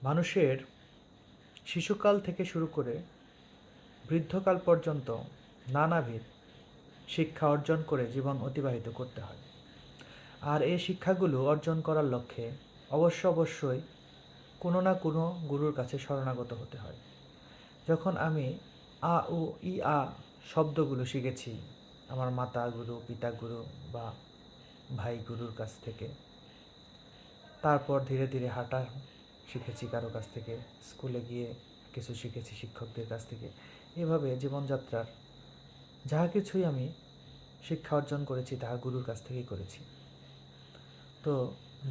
মানুষের শিশুকাল থেকে শুরু করে বৃদ্ধকাল পর্যন্ত নানাবিধ শিক্ষা অর্জন করে জীবন অতিবাহিত করতে হয়। আর এই শিক্ষাগুলো অর্জন করার লক্ষ্যে অবশ্যই কোনো না কোনো গুরুর কাছে শরণাগত হতে হয়। যখন আমি আ উ ই আ শব্দগুলো শিখেছি আমার মাতা গুরু, পিতা গুরু বা ভাই গুরুর কাছ থেকে, তারপর ধীরে ধীরে হাঁটা শিখেছি কারো কাছ থেকে, স্কুলে গিয়ে কিছু শিখেছি শিক্ষকদের কাছ থেকে। এভাবে জীবনযাত্রার যাহা কিছুই আমি শিক্ষা অর্জন করেছি তাহা গুরুর কাছ থেকেই করেছি। তো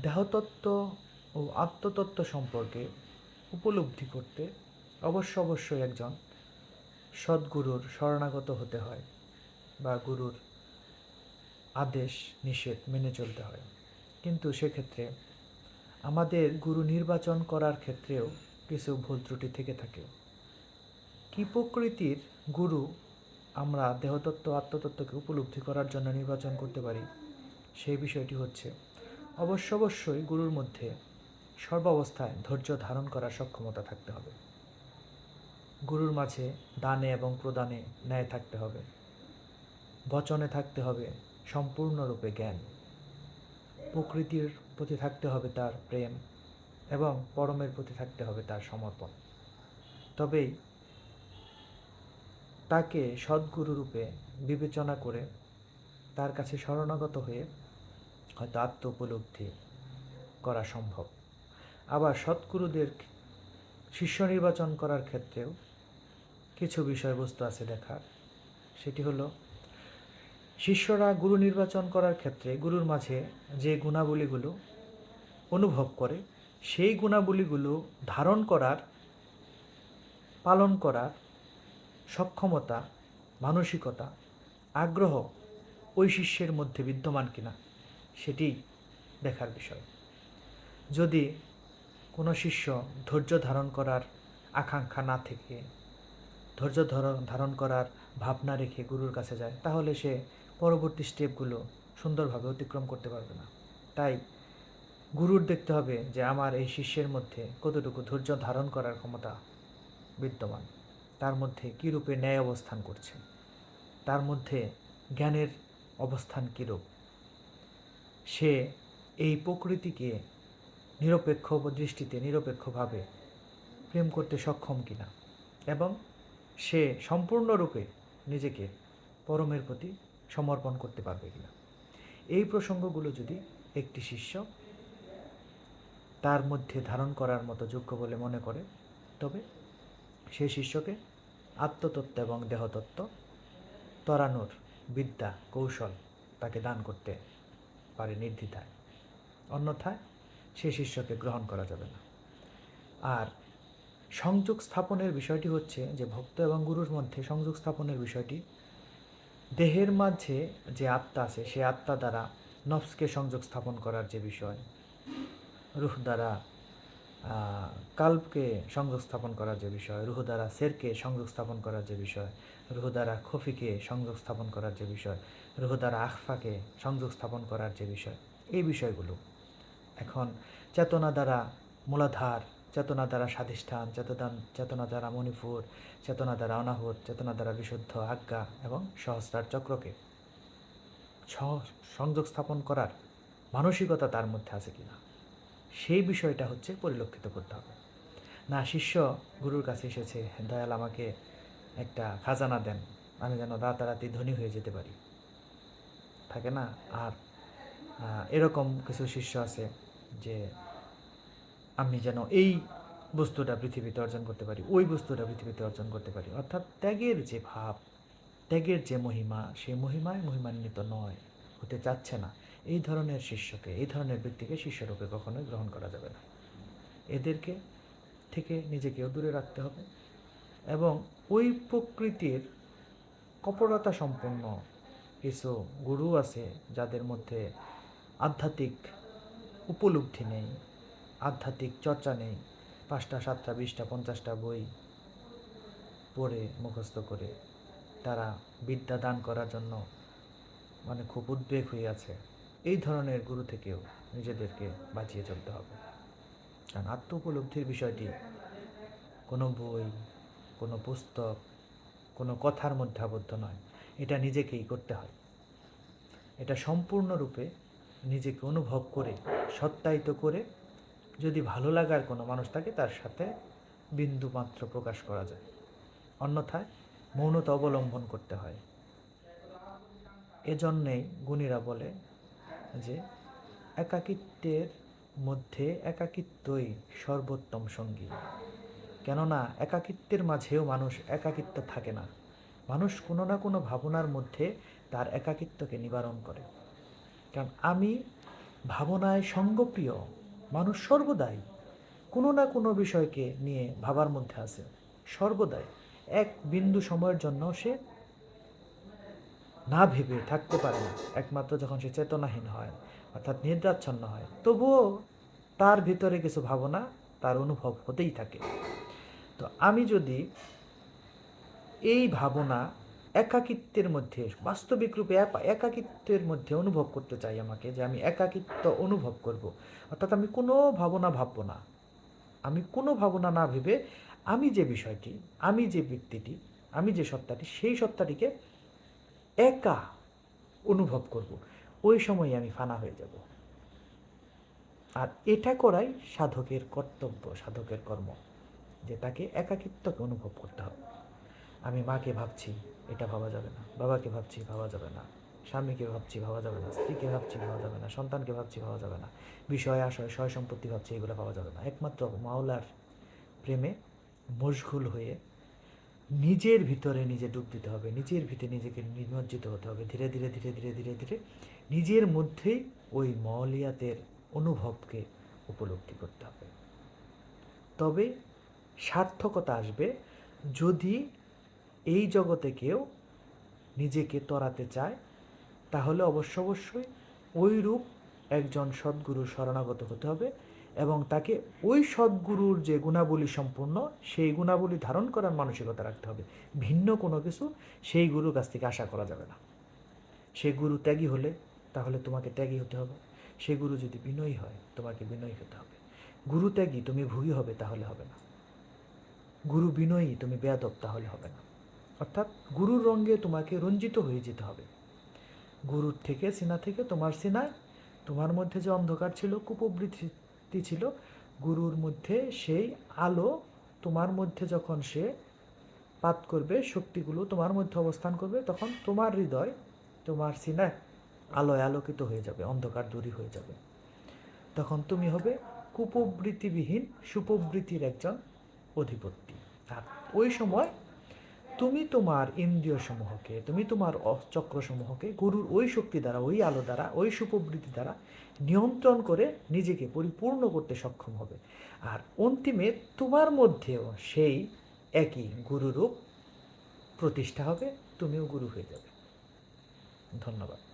দেহতত্ত্ব ও আত্মতত্ত্ব সম্পর্কে উপলব্ধি করতে অবশ্যই একজন সদ্গুরুর শরণাগত হতে হয় বা গুরুর আদেশ নিষেধ মেনে চলতে হয়। কিন্তু সেক্ষেত্রে আমাদের গুরু নির্বাচন করার ক্ষেত্রেও কিছু ভুল ত্রুটি থেকে থাকে। কী প্রকৃতির গুরু আমরা দেহতত্ত্ব আত্মতত্ত্বকে উপলব্ধি করার জন্য নির্বাচন করতে পারি, সেই বিষয়টি হচ্ছে অবশ্যই গুরুর মধ্যে সর্বাবস্থায় ধৈর্য ধারণ করার সক্ষমতা থাকতে হবে। গুরুর মাঝে দানে এবং প্রদানে ন্যায় থাকতে হবে। বচনে থাকতে হবে সম্পূর্ণরূপে জ্ঞান। প্রকৃতির প্রতি থাকতে হবে তার প্রেম এবং পরমের প্রতি থাকতে হবে তার সমর্পণ। তবেই তাকে সদ্গুরুরূপে বিবেচনা করে তার কাছে শরণাগত হয়ে হয়তো আত্ম উপলব্ধি করা সম্ভব। আবার সদ্গুরুদের শিষ্য নির্বাচন করার ক্ষেত্রেও কিছু বিষয়বস্তু আছে দেখার। সেটি হলো, শিষ্যরা গুরু নির্বাচন করার ক্ষেত্রে গুরুর মাঝে যে গুণাবলীগুলো অনুভব করে সেই গুণাবলীগুলো ধারণ করার, পালন করার সক্ষমতা, মানসিকতা, আগ্রহ ওই শিষ্যের মধ্যে বিদ্যমান কিনা সেটি দেখার বিষয়। যদি কোনো শিষ্য ধৈর্য ধারণ করার আকাঙ্ক্ষা না থেকে ধৈর্য ধারণ করার ভাবনা রেখে গুরুর কাছে যায়, তাহলে সে পরবর্তী স্টেপগুলো সুন্দরভাবে অতিক্রম করতে পারবে না। তাই গুরুর দেখতে হবে যে আমার এই শিষ্যের মধ্যে কতটুকু ধৈর্য ধারণ করার ক্ষমতা বিদ্যমান, তার মধ্যে কী রূপে ন্যায় অবস্থান করছে, তার মধ্যে জ্ঞানের অবস্থান কীরূপ, সে এই প্রকৃতিকে নিরপেক্ষ দৃষ্টিতে নিরপেক্ষভাবে প্রেম করতে সক্ষম কিনা এবং সে সম্পূর্ণরূপে নিজেকে পরমের প্রতি সমর্পণ করতে পারবে কিনা। এই প্রসঙ্গগুলো যদি একটি শিষ্য তার মধ্যে ধারণ করার মতো যোগ্য বলে মনে করে, তবে সেই শিষ্যকে আত্মতত্ত্ব এবং দেহতত্ত্ব তরানোর বিদ্যা কৌশল তাকে দান করতে পারে নির্দ্বিধায়। অন্যথায় সে শিষ্যকে গ্রহণ করা যাবে না। আর সংযোগ স্থাপনের বিষয়টি হচ্ছে যে ভক্ত এবং গুরুর মধ্যে সংযোগ স্থাপনের বিষয়টি দেহের মাঝে যে আত্মা আছে সে আত্মা দ্বারা নফসকে সংযোগ স্থাপন করার যে বিষয়, রুহ দ্বারা কাল্বকে সংযোগ স্থাপন করার যে বিষয়, রুহ দ্বারা সেরকে সংযোগ স্থাপন করার যে বিষয়, রুহ দ্বারা খফিকে সংযোগ স্থাপন করার যে বিষয়, রুহ দ্বারা আখফাকে সংযোগ স্থাপন করার যে বিষয়, এই বিষয়গুলো এখন চেতনা দ্বারা মূলাধার, চেতনা দ্বারা স্বাধিষ্ঠান, চেতনা দ্বারা মণিপুর, চেতনা দ্বারা অনাহুত, চেতনা দ্বারা বিশুদ্ধ আজ্ঞা এবং সহস্রার চক্রকে সংযোগ স্থাপন করার মানসিকতা তার মধ্যে আছে কিনা, সেই বিষয়টা হচ্ছে পরিলক্ষিত করতে হবে। না শিষ্য গুরুর কাছে এসেছে, দয়াল আমাকে একটা খাজানা দেন, আমি যেন রাতারাতি ধনী হয়ে যেতে পারি, থাকে না? আর এরকম কিছু শিষ্য আছে যে আমি যেন এই বস্তুটা পৃথিবীতে অর্জন করতে পারি, ওই বস্তুটা পৃথিবীতে অর্জন করতে পারি, অর্থাৎ ত্যাগের যে ভাব, ত্যাগের যে মহিমা, সেই মহিমায় মহিমান্বিত নয়, হতে চাচ্ছে না। এই ধরনের শিষ্যকে, এই ধরনের ব্যক্তিকে শিষ্যরূপে কখনোই গ্রহণ করা যাবে না। এদেরকে থেকে নিজেকেও দূরে রাখতে হবে এবং ওই প্রকৃতির কপটতা সম্পন্ন কিছু গুরু আছে যাদের মধ্যে আধ্যাত্মিক উপলব্ধি নেই, আধ্যাত্মিক চর্চা নেই, 5টা 7টা 20টা 50টা বই পড়ে মুখস্থ করে তারা বিদ্যা দান করার জন্য খুব উদ্বেগ হয়ে আছে। এই ধরনের গুরু থেকেও নিজেদেরকে বাঁচিয়ে চলতে হবে। কারণ আত্ম উপলব্ধির বিষয়টি কোনো বই, কোনো পুস্তক, কোনো কথার মধ্যে আবদ্ধ নয়। এটা নিজেকেই করতে হয়। এটা সম্পূর্ণরূপে নিজেকে অনুভব করে, সত্যায়িত করে, যদি ভালো লাগার কোনো মানুষ থাকে তার সাথে বিন্দুমাত্র প্রকাশ করা যায়। অন্যথায় মৌনতা অবলম্বন করতে হয়। এজন্যেই গুণীরা বলে যে একাকিত্বের মধ্যে একাকিত্বই সর্বোত্তম সঙ্গী। কেননা একাকিত্বের মাঝেও মানুষ একাকিত্ব থাকে না। মানুষ কোনো না কোনো ভাবনার মধ্যে তার একাকিত্বকে নিবারণ করে। কারণ আমি ভাবনায় সঙ্গপ্রিয়। মানুষ সর্বদাই কোনো না কোনো বিষয়কে নিয়ে ভাবার মধ্যে আছে, সর্বদাই। এক বিন্দু সময়ের জন্য সে না ভেবে থাকতে পারে না। একমাত্র যখন সে চেতনাহীন হয়, অর্থাৎ নিদ্রাচ্ছন্ন হয়, তবুও তার ভিতরে কিছু ভাবনা তার অনুভব হতেই থাকে। তো আমি যদি এই ভাবনা একাকিত্বের মধ্যে, বাস্তবিক রূপে একাকিত্বের মধ্যে অনুভব করতে চাই, আমাকে যে আমি একাকিত্ব অনুভব করব, অর্থাৎ আমি কোনো ভাবনা ভাববো না। আমি কোনো ভাবনা না ভেবে আমি যে বিষয়টি, আমি যে ব্যক্তিটি, আমি যে সত্তাটি, সেই সত্তাটিকে একা অনুভব করব। ওই সময় আমি ফানা হয়ে যাব। আর এটা করাই সাধকের কর্তব্য, সাধকের কর্ম, যে তাকে একাকিত্বকে অনুভব করতে হবে। আমি মাকে ভাবছি, এটা ভাবা যাবে না। বাবাকে ভাবছি, ভাবা যাবে না। স্বামীকে ভাবছি, ভাবা যাবে না। স্ত্রীকে ভাবছি, ভাবা যাবে না। সন্তানকে ভাবছি, ভাবা যাবে না। বিষয় আশয় সয় সম্পত্তি ভাবছি, এগুলো ভাবা যাবে না। একমাত্র মাওলার প্রেমে মশগুল হয়ে নিজের ভিতরে নিজে ডুব দিতে হবে। নিজের ভিতরে নিজেকে নিমজ্জিত হতে হবে। ধীরে ধীরে ধীরে ধীরে ধীরে ধীরে নিজের মধ্যেই ওই মওলিয়াতের অনুভবকে উপলব্ধি করতে হবে। তবে সার্থকতা আসবে যদি এই জগতে কেউ নিজেকে তরাতে চায়, তাহলে অবশ্যই ওই রূপ একজন সদ্গুরুর শরণাগত হতে হবে এবং তাকে ওই সদ্গুরুর যে গুণাবলী সম্পূর্ণ, সেই গুণাবলী ধারণ করার মানসিকতা রাখতে হবে। ভিন্ন কোনো কিছু সেই গুরুর কাছ থেকে আশা করা যাবে না। সে গুরু ত্যাগী হলে তাহলে তোমাকে ত্যাগী হতে হবে। সে গুরু যদি বিনয়ী হয়, তোমাকে বিনয়ী হতে হবে। গুরু ত্যাগী তুমি ভোগী হবে, তাহলে হবে না। গুরু বিনয়ী তুমি বেয়াদব, তাহলে হবে না। অর্থাৎ গুরুর রঙে তোমাকে রঞ্জিত হয়ে যেতে হবে। গুরুর থেকে, সিনা থেকে তোমার সিনায় তোমার মধ্যে যে অন্ধকার ছিল, কুপ্রবৃত্তি ছিল, গুরুর মধ্যে সেই আলো তোমার মধ্যে যখন সে পাত করবে, শক্তিগুলো তোমার মধ্যে অবস্থান করবে, তখন তোমার হৃদয়, তোমার সিনায় আলোয় আলোকিত হয়ে যাবে, অন্ধকার দূরী হয়ে যাবে। তখন তুমি হবে কুপ্রবৃত্তিবিহীন সুপ্রবৃত্তির একজন অধিপতি। আর ওই সময় তুমি তোমার ইন্দ্রিয়সমূহকে, তুমি তোমার চক্রসমূহকে গুরুর ওই শক্তি দ্বারা, ওই আলো দ্বারা, ওই সুপ্রবৃত্তি দ্বারা নিয়ন্ত্রণ করে নিজেকে পরিপূর্ণ করতে সক্ষম হবে। আর অন্তিমে তোমার মধ্যেও সেই একই গুরুরূপ প্রতিষ্ঠা হবে, তুমিও গুরু হয়ে যাবে। ধন্যবাদ।